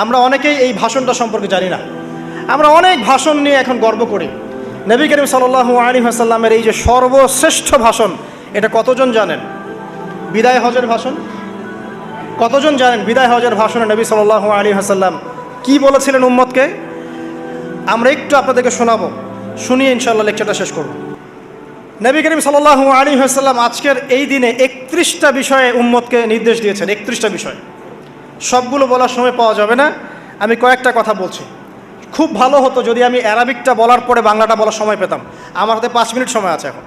আমরা অনেকেই এই ভাষণটা সম্পর্কে জানি না। আমরা অনেক ভাষণ নিয়ে এখন গর্ব করি। নবী করিম সাল্লাল্লাহু আলাইহি ওয়াসাল্লামের এই যে সর্বশ্রেষ্ঠ ভাষণ, এটা কতজন জানেন? বিদায় হজের ভাষণ। কতজন জানেন বিদায় হজের ভাষণে নবী সাল্লাল্লাহু আলাইহি ওয়াসাল্লাম কী বলেছিলেন উম্মতকে? আমরা একটু আপনাদেরকে শোনাবো, শুনিয়ে ইনশাআল্লাহ লেকচারটা শেষ করব। নবী করিম সাল্লাল্লাহু আলাইহি ওয়াসাল্লাম আজকের এই দিনে 31টা বিষয়ে উম্মতকে নির্দেশ দিয়েছেন। 31টা বিষয়, সবগুলো বলার সময় পাওয়া যাবে না, আমি কয়েকটা কথা বলছি। খুব ভালো হতো যদি আমি অ্যারাবিকটা বলার পরে বাংলাটা বলার সময় পেতাম। আমার হাতে 5 মিনিট সময় আছে এখন,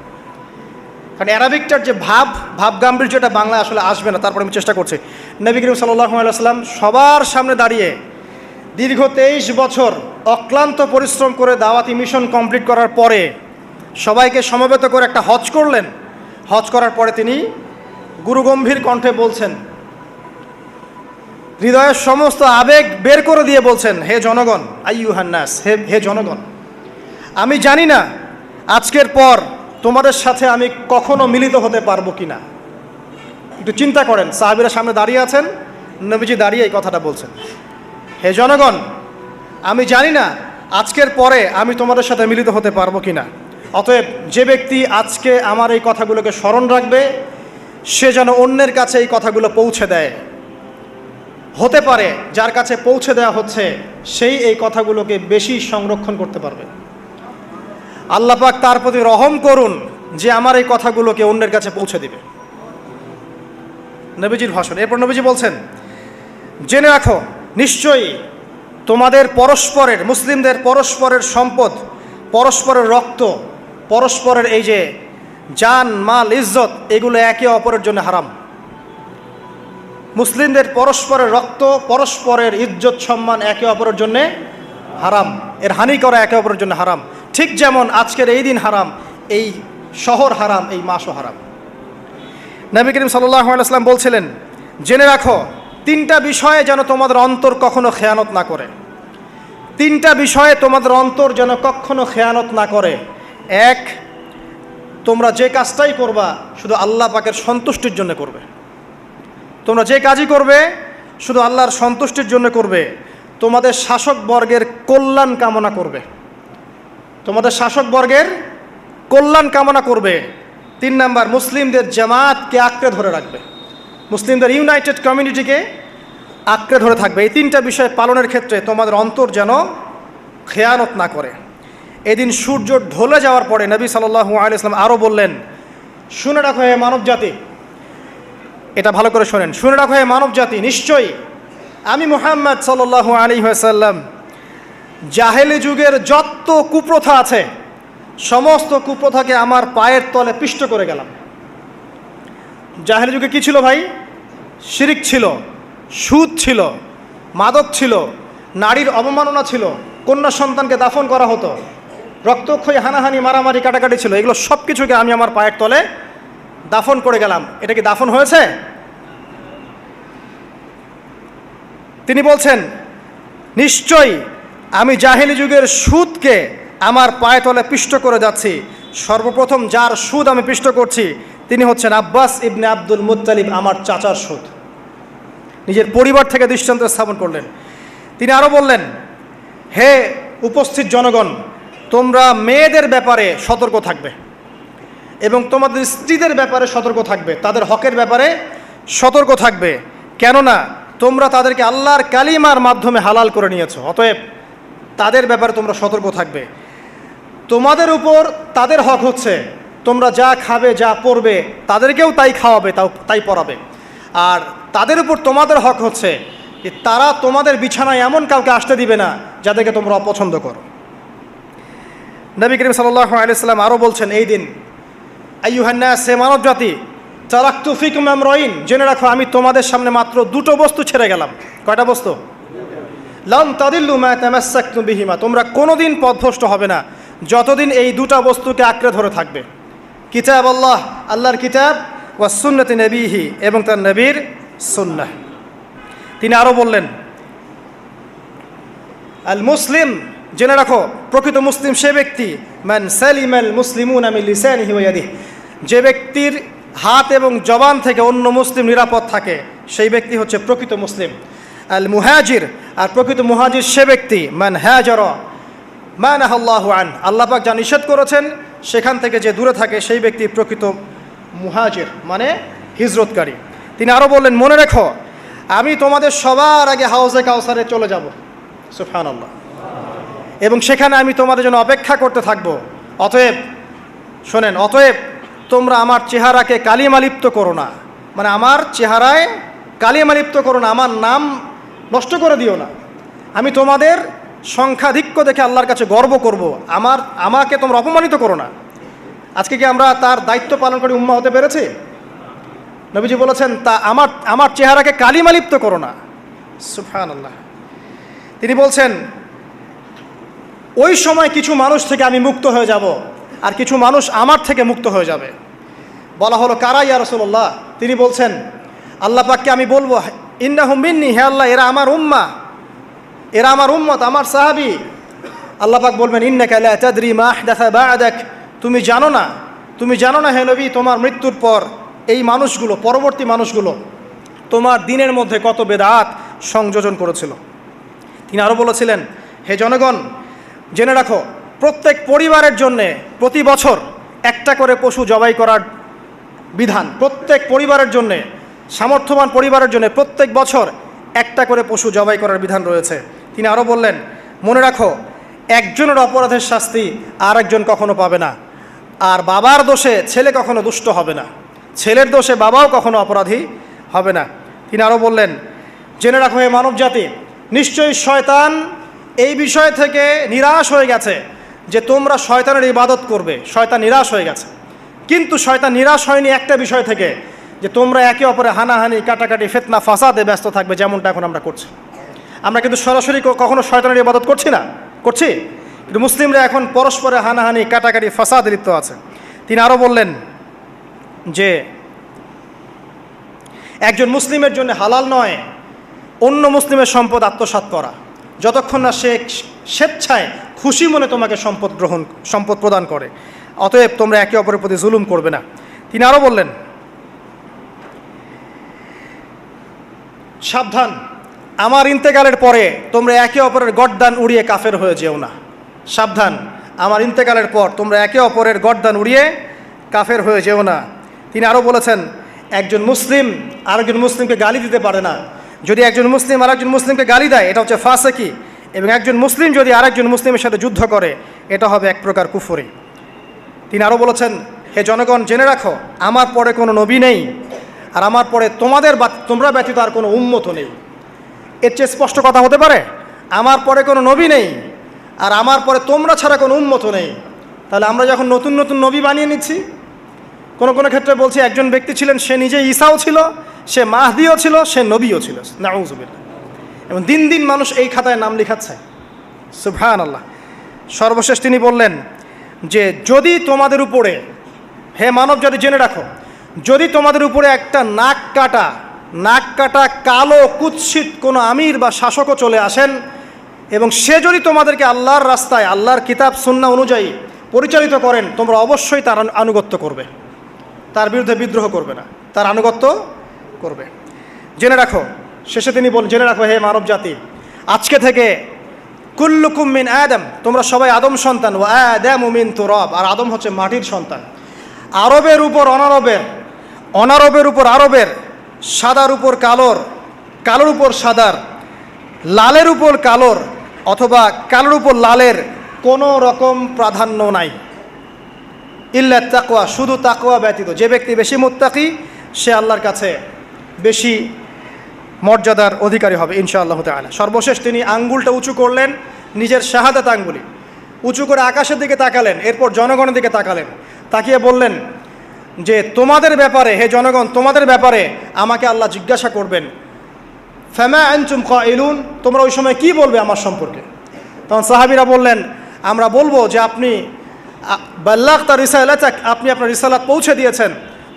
কারণ অ্যারাবিকটার যে ভাব গাম্ভীর্যটা বাংলা আসলে আসবে না। তারপরে আমি চেষ্টা করছি। নবী করিম সাল্লাল্লাহু আলাইহি ওয়াসাল্লাম সবার সামনে দাঁড়িয়ে দীর্ঘ 23 বছর অক্লান্ত পরিশ্রম করে দাওয়াতি মিশন কমপ্লিট করার পরে সবাইকে সমবেত করে একটা হজ করলেন। হজ করার পরে তিনি গুরুগম্ভীর কণ্ঠে বলছেন, হৃদয়ের সমস্ত আবেগ বের করে দিয়ে বলছেন, হে জনগণ, আইয়ুহান নাস, হে জনগণ, আমি জানি না আজকের পর তোমাদের সাথে আমি কখনো মিলিত হতে পারবো কি না। একটু চিন্তা করেন, সাহাবীরা সামনে দাঁড়িয়ে আছেন, নবীজি দাঁড়িয়ে এই কথাটা বলছেন, হে জনগণ, আমি জানি না আজকের পরে আমি তোমাদের সাথে মিলিত হতে পারবো কি না। অতএব যে ব্যক্তি আজকে আমার এই কথাগুলোকে স্মরণ রাখবে, সে যেন অন্যের কাছে এই কথাগুলো পৌঁছে দেয়। হতে পারে যার কাছে পৌঁছে দেওয়া হচ্ছে সেই এই কথাগুলোকে বেশি সংরক্ষণ করতে পারবে। আল্লাহ পাক তার প্রতি রহম করুন যে আমার এই কথাগুলোকে অন্যের কাছে পৌঁছে দিবে। নবীজির ভাষণ। এরপর নবীজি বলছেন, জেনে রাখো নিশ্চয়ই তোমাদের পরস্পরের, মুসলিমদের পরস্পরের সম্পদ, পরস্পরের রক্ত, পরস্পরের এই যে জান মাল ইজ্জত, এগুলো একে অপরের জন্য হারাম। মুসলিমদের পরস্পরের রক্ত, পরস্পরের ইজ্জত সম্মান একে অপরের জন্যে হারাম। এর হানি করা একে অপরের জন্য হারাম। ঠিক যেমন আজকের এই দিন হারাম, এই শহর হারাম, এই মাসও হারাম। নবী করিম সাল্লাল্লাহু আলাইহি ওয়াসাল্লাম বলছিলেন, জেনে রাখো 3টা বিষয়ে যেন তোমাদের অন্তর কখনো খেয়ানত না করে। 3টা বিষয়ে তোমাদের অন্তর যেন কখনো খেয়ানত না করে। 1, তোমরা যে কাজটাই করবা শুধু আল্লাহ পাকের সন্তুষ্টির জন্য করবে। তোমরা যে কাজই করবে শুধু আল্লাহর সন্তুষ্টির জন্য করবে। তোমাদের শাসকবর্গের কল্যাণ কামনা করবে। তোমাদের শাসকবর্গের কল্যাণ কামনা করবে। 3 নাম্বার, মুসলিমদের জামাতকে আঁকড়ে ধরে রাখবে। মুসলিমদের ইউনাইটেড কমিউনিটিকে আঁকড়ে ধরে থাকবে। এই 3টা বিষয় পালনের ক্ষেত্রে তোমাদের অন্তর যেন খেয়ানত না করে। এদিন সূর্য ঢলে যাওয়ার পরে নবী সাল্লাল্লাহু আলাইহি ওয়াসাল্লাম আরও বললেন, শুনে রাখো হে মানব জাতি, এটা ভালো করে শোনেন, শুনে রাখো হে মানব জাতি, নিশ্চয়ই আমি মুহাম্মদ সাল্লাল্লাহু আলাইহি ওয়াসাল্লাম জাহেলি যুগের যত কুপ্রথা আছে সমস্ত কুপ্রথাকে আমার পায়ের তলে পিষ্ট করে গেলাম। জাহেলি যুগে কী ছিল ভাই? শিরিক ছিল, সুদ ছিল, মাদক ছিল, নারীর অবমাননা ছিল, কন্যা সন্তানকে দাফন করা হতো, রক্তক্ষয়ী হানাহানি মারামারি কাটাকাটি ছিল। এগুলো সব কিছুকে আমি আমার পায়ের তলে দাফন করে গেলাম। এটা কি দাফন হয়েছে? তিনি বলছেন, নিশ্চয়ই আমি জাহেলি যুগের সুদকে আমার পায়ে তলে পিষ্ট করে যাচ্ছি। সর্বপ্রথম যার সুদ আমি পিষ্ট করছি তিনি হচ্ছেন আব্বাস ইবনে আব্দুল মুত্তালিব, আমার চাচার সুদ। নিজের পরিবার থেকে দৃষ্টান্ত স্থাপন করলেন। তিনি আরও বললেন, হে উপস্থিত জনগণ, তোমরা মেয়েদের ব্যাপারে সতর্ক থাকবে এবং তোমাদের স্ত্রীদের ব্যাপারে সতর্ক থাকবে, তাদের হকের ব্যাপারে সতর্ক থাকবে, কেননা তোমরা তাদেরকে আল্লাহর কালিমার মাধ্যমে হালাল করে নিয়েছো। অতএব তাদের ব্যাপারে তোমরা সতর্ক থাকবে। তোমাদের উপর তাদের হক হচ্ছে তোমরা যা খাবে, যা পরবে, তাদেরকেও তাই খাওয়াবে, তাই পরাবে। আর তাদের উপর তোমাদের হক হচ্ছে যে তারা তোমাদের বিছানায় এমন কাউকে আসতে দিবে না যাদেরকে তোমরা অপছন্দ করো। নবী করিম সাল্লাল্লাহু আলাইহি ওয়াসাল্লাম আরও বলছেন, এই দিন আইয়ুহান নাস, হে মানব জাতি, তারাকতু ফিকুম আমরাইন, জেনে রাখো আমি তোমাদের সামনে মাত্র 2টো বস্তু ছেড়ে গেলাম। কয়টা বস্তু? লান তাদিল্লু মা তামাসসাকতুম বিহিমা, তোমরা কোনোদিন পথভ্রষ্ট হবে না যতদিন এই 2টা বস্তুকে আঁকড়ে ধরে থাকবে। কিতাব আল্লাহ, আল্লাহর কিতাব, ওয়া সুন্নতি নবীহি, এবং তার নবীর সুন্নাহ। তিনি আরও বললেন, আল মুসলিম, জেনে রাখো প্রকৃত মুসলিম সে ব্যক্তি, মান সালিমাল মুসলিমুনা মিন লিসানিহি ওয়া ইয়াদিহি, যে ব্যক্তির হাত এবং জবান থেকে অন্য মুসলিম নিরাপদ থাকে সেই ব্যক্তি হচ্ছে প্রকৃত মুসলিম। আল মুহাজির, আর প্রকৃত মুহাজির সে ব্যক্তি মান হাজারা মা নাহাল্লাহু আন, আল্লাহ পাক যা নিষেধ করেছেন সেখান থেকে যে দূরে থাকে সেই ব্যক্তি প্রকৃত মুহাজির, মানে হিজরতকারী। তিনি আরও বললেন, মনে রেখো আমি তোমাদের সবার আগে হাউজে কাউসারে চলে যাব, সুবহানাল্লাহ, এবং সেখানে আমি তোমাদের জন্য অপেক্ষা করতে থাকবো। অতএব শোনেন, অতএব তোমরা আমার চেহারাকে কালিমালিপ্ত করো না, মানে আমার চেহারায় কালিমালিপ্ত করো না, আমার নাম নষ্ট করে দিও না। আমি তোমাদের সংখ্যাধিক্য দেখে আল্লাহর কাছে গর্ব করব, আমাকে তোমরা অপমানিত করো না। আজকে কি আমরা তার দায়িত্ব পালন করে উম্মাহ হতে পেরেছি? নবীজি বলেছেন, তা আমার চেহারাকে কালিমালিপ্ত করো না, সুবহানাল্লাহ। তিনি বলছেন, ওই সময় কিছু মানুষ থেকে আমি মুক্ত হয়ে যাব, আর কিছু মানুষ আমার থেকে মুক্ত হয়ে যাবে। বলা হলো, কারা ইয়া রাসূলুল্লাহ? তিনি বলছেন, আল্লাহ পাককে আমি বলবো, ইন্নাহুম মিন্নি, হে আল্লাহ এরা আমার উম্মাহ, এরা আমার উম্মত, আমার সাহাবী। আল্লাহ পাক বলবেন, ইন্নাকা লা তাদরি মা আহদাসা বা'দাক, তুমি জানো না হে নবী, তোমার মৃত্যুর পর এই মানুষগুলো, পরবর্তী মানুষগুলো তোমার দিনের মধ্যে কত বেদাত সংযোজন করেছিল। তিনি আরও বলেছিলেন, হে জনগণ জেনে রাখো, প্রত্যেক পরিবারের জন্যে প্রতি বছর একটা করে পশু জবাই করার বিধান, প্রত্যেক পরিবারের জন্যে, সামর্থ্যবান পরিবারের জন্য প্রত্যেক বছর একটা করে পশু জবাই করার বিধান রয়েছে। তিনি আরও বললেন, মনে রাখো একজনের অপরাধের শাস্তি আর একজন কখনো পাবে না, আর বাবার দোষে ছেলে কখনো দুষ্ট হবে না, ছেলের দোষে বাবাও কখনো অপরাধী হবে না। তিনি আরও বললেন, জেনে রাখো হে মানব জাতি, নিশ্চয়ই শয়তান এই বিষয় থেকে নিরাশ হয়ে গেছে যে তোমরা শয়তানের ইবাদত করবে, শয়তান নিরাশ হয়ে গেছে। কিন্তু শয়তান নিরাশ হয়নি একটা বিষয় থেকে, যে তোমরা একে অপরে হানাহানি, কাটাকাটি, ফিতনা, ফাসাদে ব্যস্ত থাকবে, যেমনটা এখন আমরা করছি। আমরা কিন্তু সরাসরি কখনো শয়তানের ইবাদত করছি, কিন্তু মুসলিমরা এখন পরস্পরে হানাহানি, কাটাকাটি, ফাসাদে লিপ্ত আছে। তিনি আরও বললেন যে একজন মুসলিমের জন্য হালাল নয় অন্য মুসলিমের সম্পদ আত্মসাৎ করা, যতক্ষণ না সে স্বেচ্ছায় খুশি মনে তোমাকে সম্পদ প্রদান করে। অতএব তোমরা একে অপরের প্রতি জুলুম করবে না। তিনি আরও বললেন, সাবধান, আমার ইন্তেকালের পরে তোমরা একে অপরের গর্দান উড়িয়ে কাফের হয়ে যেও না। সাবধান, আমার ইন্তেকালের পর তোমরা একে অপরের গর্দান উড়িয়ে কাফের হয়ে যেও না। তিনি আরও বলেছেন, একজন মুসলিম আরেকজন মুসলিমকে গালি দিতে পারে না। যদি একজন মুসলিম আরেকজন মুসলিমকে গালি দেয়, এটা হচ্ছে ফাসিকি, এবং একজন মুসলিম যদি আরেকজন মুসলিমের সাথে যুদ্ধ করে, এটা হবে এক প্রকার কুফরি। তিনি আরও বলেছেন, হে জনগণ জেনে রাখো, আমার পরে কোনো নবী নেই, আর আমার পরে তোমরা ব্যতীত আর কোনো উম্মত নেই। এর চেয়ে স্পষ্ট কথা হতে পারে? আমার পরে কোনো নবী নেই, আর আমার পরে তোমরা ছাড়া কোনো উম্মত নেই। তাহলে আমরা যখন নতুন নতুন নবী বানিয়ে নিচ্ছি, কোনো ক্ষেত্রে বলছি একজন ব্যক্তি ছিলেন, সে নিজে ঈসাও ছিল, সে মাহদিও ছিল, সে নবীও ছিল, নাউযুবিল্লাহ। এবং দিন দিন মানুষ এই খাতায় নাম লিখাচ্ছে, সুবহানাল্লাহ। সর্বশেষ তিনি বললেন যে যদি তোমাদের উপরে, হে মানব জাতি জেনে রাখো, যদি তোমাদের উপরে একটা নাক কাটা কালো কুৎসিত কোনো আমির বা শাসকও চলে আসেন, এবং সে যদি তোমাদেরকে আল্লাহর রাস্তায়, আল্লাহর কিতাব সুন্নাহ অনুযায়ী পরিচালিত করেন, তোমরা অবশ্যই তার আনুগত্য করবে, তার বিরুদ্ধে বিদ্রোহ করবে না, তার আনুগত্য করবে। জেনে রাখো, শেষে তিনি বলেন, জেনে রাখো হে মানব জাতি, আজকে থেকে কুল্লুকুম মিন আদম, তোমরা সবাই আদম সন্তান, ও আদামু মিন তুরাব, আর আদম হচ্ছে মাটির সন্তান। আরবের উপর অনারবের, অনারবের উপর আরবের, সাদার উপর কালোর, কালোর উপর সাদার, লালের উপর কালোর, অথবা কালোর উপর লালের কোনো রকম প্রাধান্য নাই, ইল্লা তাকওয়া, শুধু তাকওয়া ব্যতীত। যে ব্যক্তি বেশি মুত্তাকি, সে আল্লাহর কাছে বেশি মর্যাদার অধিকারী হবে ইনশাআল্লাহ তাআলা। সর্বশেষ তিনি আঙ্গুলটা উঁচু করলেন, নিজের শাহাদাত আঙ্গুলি উঁচু করে আকাশের দিকে তাকালেন, এরপর জনগণের দিকে তাকালেন, তাকিয়ে বললেন যে তোমাদের ব্যাপারে, হে জনগণ, তোমাদের ব্যাপারে আমাকে আল্লাহ জিজ্ঞাসা করবেন, ফামা আনতুম কাইলুন, তোমরা ওই সময় কি বলবে আমার সম্পর্কে? তখন সাহাবীরা বললেন, আমরা বলবো যে আপনি বাল্লাগতা রিসালাতাক, আপনি আপনার রিসালাত পৌঁছে দিয়েছেন,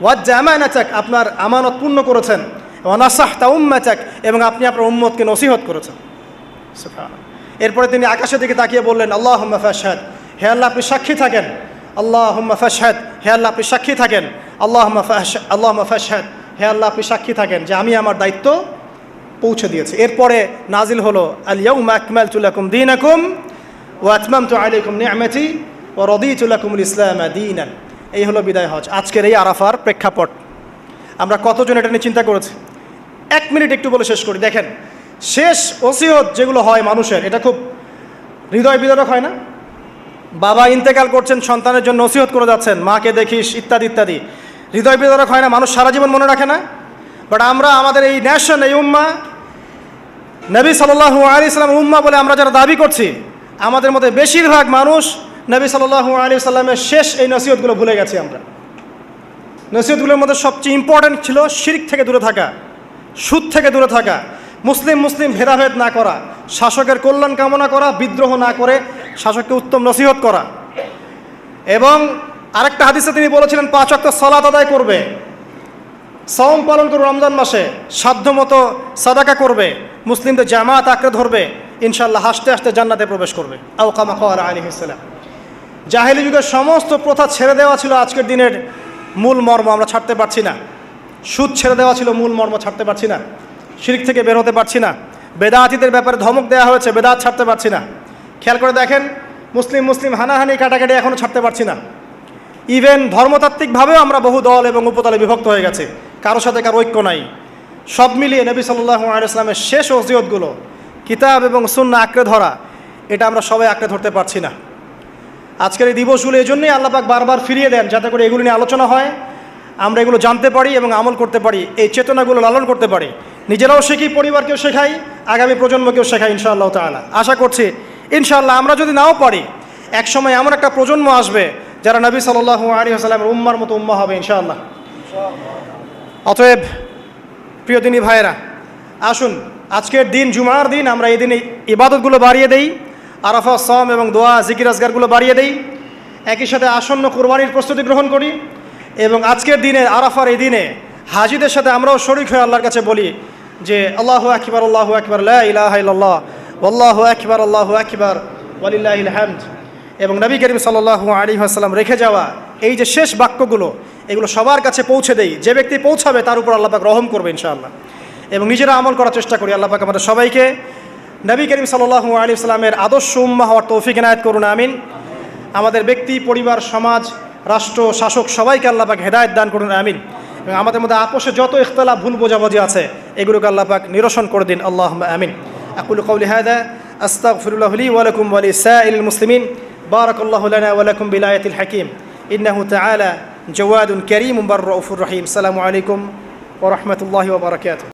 ওয়াজ্জা আমানাতাক, আপনার আমানত পূর্ণ করেছেন, ওয়া নাসাহতা উম্মাতাক, এবং আপনি আপনার উম্মতকে নসিহত করেছেন। সুবহানাল্লাহ। এরপরে তিনি আকাশের দিকে তাকিয়ে বললেন, আল্লাহুম্মা ফাশহাদ, হে আল্লাহ আপনি সাক্ষী থাকেন, আল্লাহুম্মা ফাশহাদ, হে আল্লাহ আপনি সাক্ষী থাকেন, আল্লাহুম্মা ফাশহাদ, হে আল্লাহ আপনি সাক্ষী থাকেন যে আমি আমার দায়িত্ব পৌঁছে দিয়েছে। এরপরে নাজিল হলো আল ইয়াউমা আকমালতু লাকুম দীনাকুম ওয়া আতমামতু আলাইকুম নি'মাতি ওয়া রাদিতু লাকুমুল ইসলামা দীনান। এই হলো বিদায় হজ, আজকের এই আরাফার প্রেক্ষাপট। আমরা কতজন এটা নিয়ে চিন্তা করেছি? 1 মিনিট একটু বলে শেষ করি। দেখেন, শেষ ওসিয়ত যেগুলো হয় মানুষের, এটা খুব হৃদয় বিদারক হয় না? বাবা ইন্তেকাল করছেন, সন্তানের জন্য ওসিয়ত করে যাচ্ছেন, মাকে দেখিস ইত্যাদি ইত্যাদি, হৃদয় বিদারক হয় না? মানুষ সারা জীবন মনে রাখে না? বাট আমরা আমাদের এই ন্যাশন, এই উম্মা, নবী সাল্লাল্লাহু আলাইহি সাল্লামের উম্মা বলে আমরা যারা দাবি করছি, আমাদের মধ্যে বেশিরভাগ মানুষ নবী সাল্লাল্লাহু আলাইহি সাল্লামের শেষ এই নসিহতগুলো ভুলে গেছি আমরা। নসিহতগুলোর মধ্যে সবচেয়ে ইম্পর্ট্যান্ট ছিল শিরক থেকে দূরে থাকা, সুদ থেকে দূরে থাকা, মুসলিম ভেদাভেদ না করা, শাসকের কল্যাণ কামনা করা, বিদ্রোহ না করে শাসককে উত্তম নসিহত করা। এবং আরেকটা হাদিসে তিনি বলেছিলেন 5 ওয়াক্ত সালাত আদায় করবে, সওম পালন করবে, রমজান মাসে সাধ্যমতো সাদাকা করবে, মুসলিমদের জামাত আঁকড়ে ধরবে, ইনশাআল্লাহ হাসতে হাসতে জান্নাতে প্রবেশ করবে। আও কামা ক্বালা আলাইহিস সালাম। জাহেলি যুগের সমস্ত প্রথা ছেড়ে দেওয়া ছিল আজকের দিনের মূল মর্ম, আমরা ছাড়তে পারছি না। সুদ ছেড়ে দেওয়া ছিল মূল মর্ম, ছাড়তে পারছি না। শিরক থেকে বের হতে পারছি না। বেদাতীদের ব্যাপারে ধমক দেওয়া হয়েছে, বেদাত ছাড়তে পারছি না। খেয়াল করে দেখেন, মুসলিম হানাহানি কাটাকাটি এখনও ছাড়তে পারছি না। ইভেন ধর্মতাত্ত্বিকভাবেও আমরা বহু দল এবং উপদলে বিভক্ত হয়ে গেছে, কারোর সাথে কারো ঐক্য নাই। সব মিলিয়ে নবী সাল্লাল্লাহু আলাইহি ওয়াসাল্লামের শেষ ওসিয়তগুলো, কিতাব এবং সুন্নাহ আঁকড়ে ধরা, এটা আমরা সবাই আঁকড়ে ধরতে পারছি না। আজকের এই দিবসগুলো এই জন্যই আল্লাহ পাক বারবার ফিরিয়ে দেন, যাতে করে এগুলো নিয়ে আলোচনা হয়, আমরা এগুলো জানতে পারি এবং আমল করতে পারি, এই চেতনাগুলো লালন করতে পারি, নিজেরাও শিখি, পরিবারকেও শেখাই, আগামী প্রজন্মকেও শেখাই ইনশাআল্লাহ তাআলা। আশা করছি ইনশাআল্লাহ আমরা যদি নাও পারি, একসময় এমন একটা প্রজন্ম আসবে যারা নবী সাল্লাল্লাহু আলাইহি ওয়াসাল্লামের উম্মার মতো উম্মা হবে ইনশাআল্লাহ। অতএব প্রিয় দিনী ভাইয়েরা, আসুন আজকের দিন জুমার দিন, আমরা এই দিনে ইবাদতগুলো বাড়িয়ে দেই, আরাফা, সওম এবং দোয়া, জিকির আজগারগুলো বাড়িয়ে দেই, একই সাথে আসন্ন কুরবানির প্রস্তুতি গ্রহণ করি। এবং আজকের দিনে, আরাফার এই দিনে হাজিদের সাথে আমরাও শরীক হয়ে আল্লাহর কাছে বলি যে আল্লাহু আকবার, আল্লাহু আকবার, লা ইলাহা ইল্লাল্লাহ, আল্লাহু আকবার, আল্লাহু আকবার, ওয়ালিল্লাহিল হামদ। এবং নবী করিম সাল্লাল্লাহু আলাইহি ওয়াসাল্লাম রেখে যাওয়া এই যে শেষ বাক্যগুলো, এগুলো সবার কাছে পৌঁছে দেই। যে ব্যক্তি পৌঁছাবে তার উপর আল্লাহ পাক রহম করবে ইনশাআল্লাহ। এবং নিজেরা আমল করার চেষ্টা করি। আল্লাহ পাক আমাদের সবাইকে নবী করিম সাল্লাল্লাহু আলাইহি ওয়াসাল্লামের আদর্শ উম্মাহ হওয়ার তৌফিক এনায়েত করুন, আমিন। আমাদের ব্যক্তি, পরিবার, সমাজ, রাষ্ট্র, শাসক সবাইকে আল্লাহ পাক হেদায়েত দান করুন, আমিন। এবং আমাদের মধ্যে আপোষে যত ইখতিলাফ, ভুল বোঝাবুঝি আছে, এগুলোকে আল্লাহ পাক নিরসন করে দিন, আল্লাহুম্মা আমিন। আকুলু কাওলি হাযা আস্তাগফিরুল্লাহ লি ওয়া লাকুম ওয়া লিসাইরিল মুসলিমিন। বারাকাল্লাহু লানা ওয়া লাকুম বিলায়াতিল হাকিম। ইন্নাহু তাআলা জাওয়াদুন কারীমুন বাররাউফুর রহিম। আসসালামু আলাইকুম ওয়া রাহমাতুল্লাহি ওয়া বারাকাতুহু।